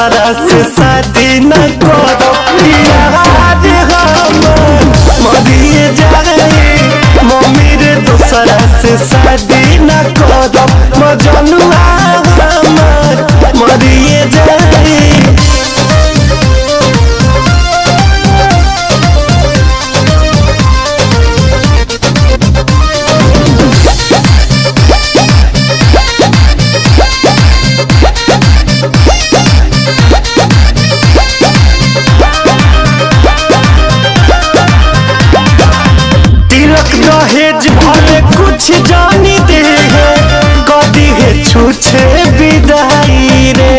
दूसरा से शादी न करो यार हमर मरिए जाए मम्मी रे दूसरा से शादी न करो मजनुआ हमर मरिए जाए। दहेज भले कुछ जानी दे कदी है छूछे विदाई रे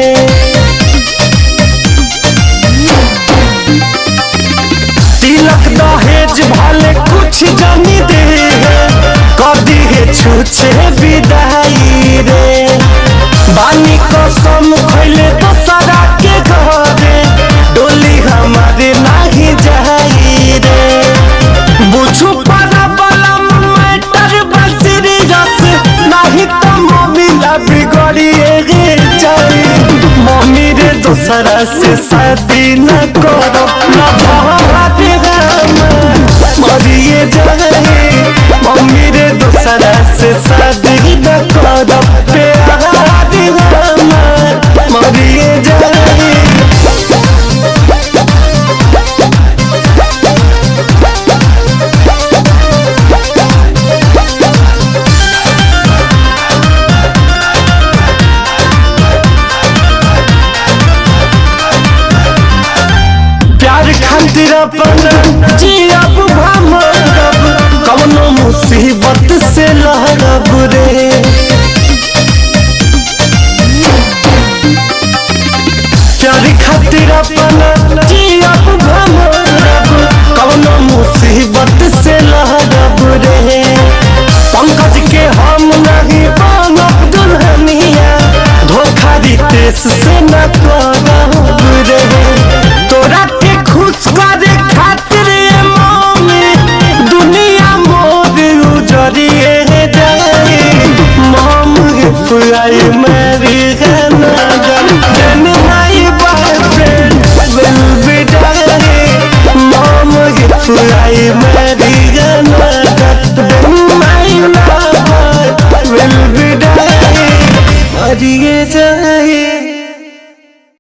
तिलक दहेज भले कुछ जानी दे कदी है छूछे विदाई रे बानी कसम खैले दोसरा के घरे डोली हमारे नहीं जाई रे बुझू मम्मी रे दूसरा से शादी न करो न भाभी मरिए जाए मम्मी रे दूसरा से शादी न करो मरिए जाए। खातिर अपन जियब भमरब कवनो मुसीबत से लहरब रे प्यार खातिर अपन जियब भमरब कवनो मुसीबत से लहरब रे पंकज के हम नहीं बनब दुल्हनिया धोखा रितेश से न करब रे तोरा खुश करे खातिर मम्मी दुनिया मोर उजरिए जाए मम फुआई मेरी नजर देन माय बॉयफ्रेंड विल बी डाई मम फुआई मेरी नजर देन माय लवर विल बी डाई मरिए जाए।